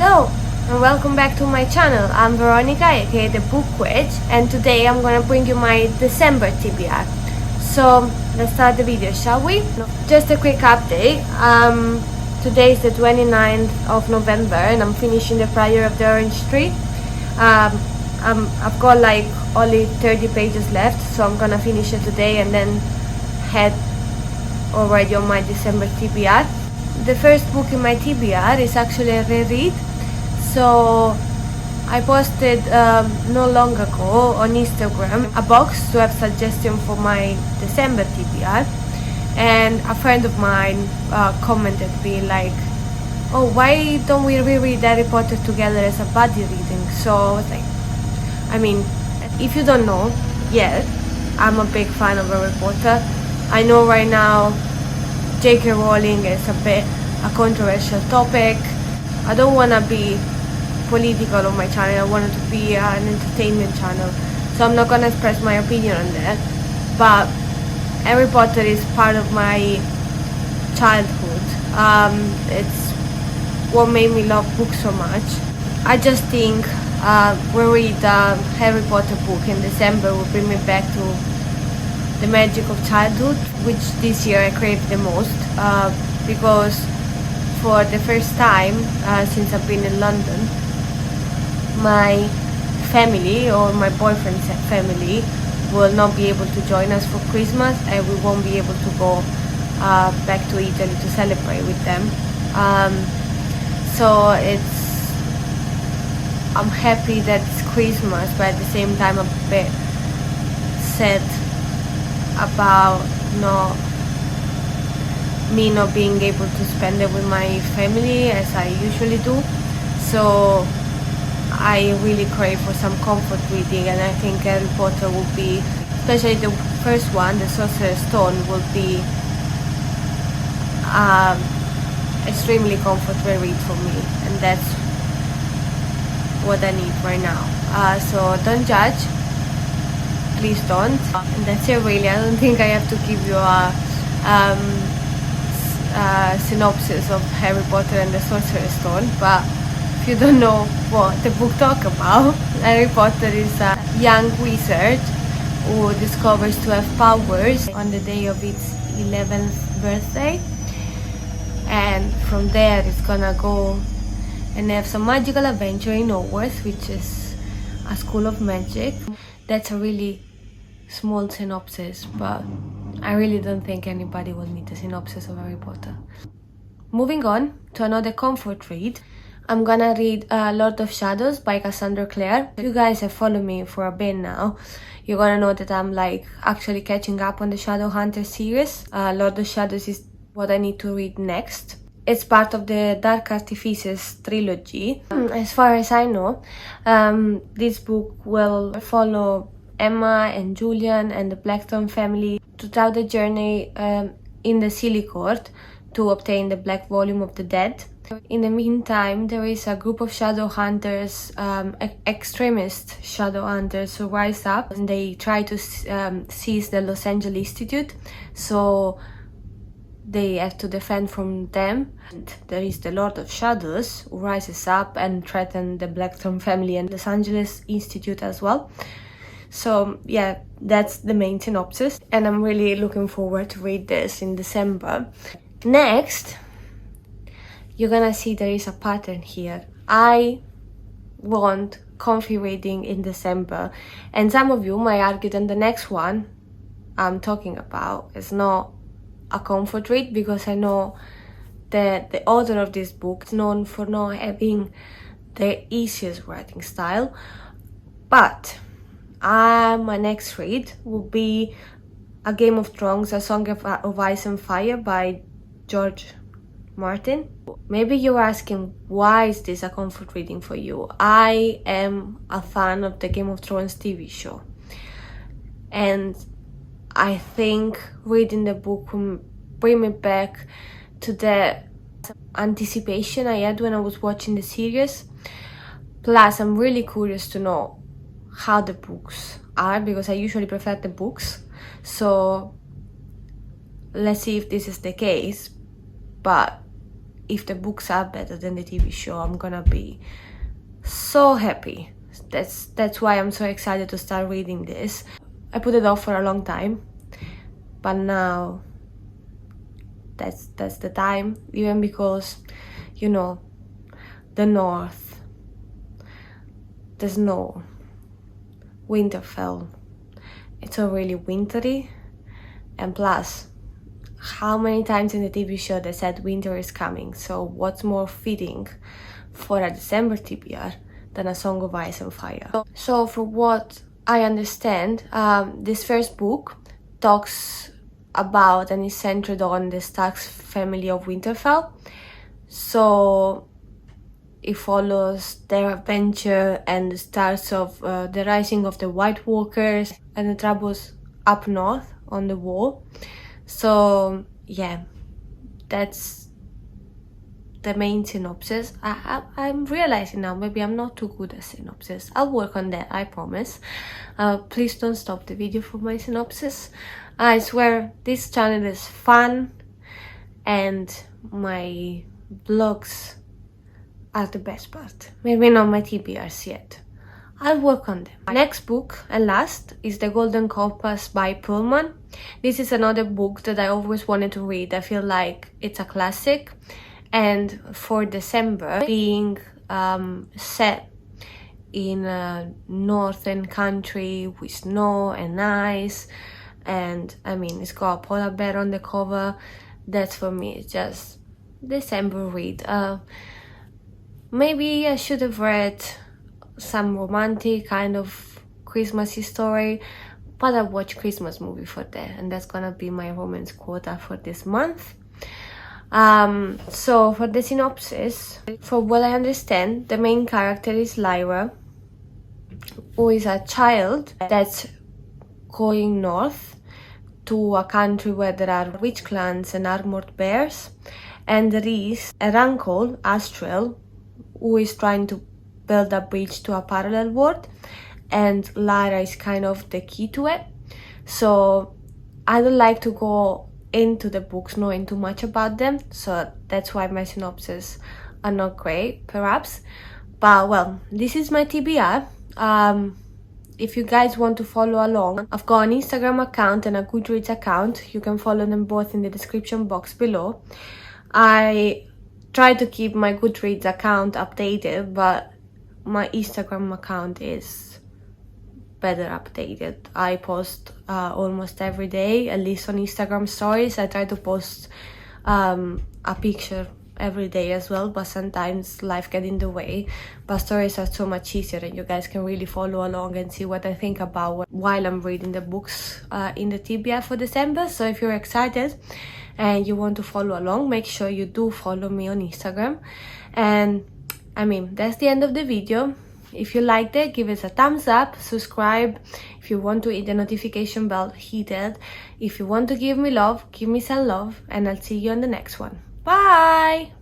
Hello and welcome back to my channel. I'm Veronica, aka the Book Witch, and today I'm gonna bring you my December TBR. So let's start the video, shall we? Just a quick update. Today is the 29th of November and I'm finishing the Prayer of the Orange Tree. I've got like only 30 pages left, so I'm gonna finish it today and then head already on my December TBR. The first book in my TBR is actually a reread. So I posted not long ago on Instagram a box to have suggestion for my December TBR, and a friend of mine commented being like, oh, why don't we reread Harry Potter together as a buddy reading? So I was like, I mean, if you don't know yet, I'm a big fan of Harry Potter. I know right now J.K. Rowling is a bit a controversial topic. I don't want to be political on my channel. I want it to be an entertainment channel, so I'm not going to express my opinion on that. But Harry Potter is part of my childhood. It's what made me love books so much. I just think reread a Harry Potter book in December will bring me back to the magic of childhood, which this year I craved the most, because for the first time since I've been in London, my family or my boyfriend's family will not be able to join us for Christmas, and we won't be able to go back to Italy to celebrate with them. So I'm happy that it's Christmas, but at the same time I'm a bit sad about me not being able to spend it with my family as I usually do. So I really crave for some comfort reading, and I think Harry Potter will be, especially the first one, the Sorcerer's Stone, will be extremely comfortable read for me, and that's what I need right now. So don't judge, please don't. And that's it really. I don't think I have to give you a synopsis of Harry Potter and the Sorcerer's Stone, but if you don't know what the book talks about, Harry Potter is a young wizard who discovers to have powers on the day of its 11th birthday, and from there it's gonna go and have some magical adventure in Hogwarts, which is a school of magic. That's a really small synopsis, but I really don't think anybody will need a synopsis of Harry Potter. Moving on to another comfort read, I'm gonna read Lord of Shadows by Cassandra Clare. If you guys have followed me for a bit now, you're gonna know that I'm like actually catching up on the Shadowhunter series. Lord of Shadows is what I need to read next. It's part of the Dark Artifices trilogy. As far as I know, this book will follow Emma and Julian and the Blackthorn family throughout the journey in the Silly Court to obtain the Black Volume of the Dead. In the meantime, there is a group of shadow hunters, extremist shadow hunters, who rise up and they try to seize the Los Angeles Institute, so they have to defend from them. And there is the Lord of Shadows who rises up and threatens the Blackthorn family and Los Angeles Institute as well. So yeah, that's the main synopsis, and I'm really looking forward to read this in December. Next, you're gonna see there is a pattern here. I want comfy reading in December, and some of you might argue that the next one I'm talking about is not a comfort read, because I know that the author of this book is known for not having the easiest writing style. But my next read will be A Game of Thrones, A Song of Ice and Fire by George Martin. Maybe you're asking, why is this a comfort reading for you? I am a fan of the Game of Thrones TV show, and I think reading the book will bring me back to the anticipation I had when I was watching the series. Plus, I'm really curious to know how the books are, because I usually prefer the books. So let's see if this is the case. But if the books are better than the TV show, I'm gonna be so happy. That's why I'm so excited to start reading this. I put it off for a long time, but now that's the time, even because, you know, the north, the snow, Winterfell, it's all really wintry, and plus, how many times in the TV show they said winter is coming, so what's more fitting for a December TBR than A Song of Ice and Fire. So from what I understand, this first book talks about and is centered on the Starks family of Winterfell. So it follows their adventure and the starts of the rising of the White Walkers and the troubles up north on the Wall. So yeah, that's the main synopsis. I'm realizing now maybe I'm not too good at synopsis. I'll work on that, I promise. Please don't stop the video for my synopsis. I swear this channel is fun and my vlogs are the best part. Maybe not my TBRs yet. I'll work on them. Next book and last is The Golden Compass by Pullman. This is another book that I always wanted to read. I feel like it's a classic, and for December, being set in a northern country with snow and ice, and I mean it's got a polar bear on the cover, that's for me, it's just December read. Maybe I should have read some romantic kind of Christmassy story, but I watch Christmas movie for that, and that's gonna be my romance quota for this month. So for the synopsis, for what I understand, the main character is Lyra, who is a child that's going north to a country where there are witch clans and armored bears, and there is a uncle, Astriel, who is trying to build a bridge to a parallel world, and Lyra is kind of the key to it. So I don't like to go into the books knowing too much about them, so that's why my synopses are not great, perhaps. But well, this is my TBR. If you guys want to follow along, I've got an Instagram account and a Goodreads account. You can follow them both in the description box below. I try to keep my Goodreads account updated, but my Instagram account is better updated. I post almost every day, at least on Instagram stories. I try to post a picture every day as well, but sometimes life gets in the way. But stories are so much easier, and you guys can really follow along and see what I think about while I'm reading the books in the TBR for December. So if you're excited and you want to follow along, make sure you do follow me on Instagram. And I mean, that's the end of the video. If you liked it, give us a thumbs up, subscribe. If you want to hit the notification bell, hit it. If you want to give me love, give me some love, and I'll see you on the next one. Bye!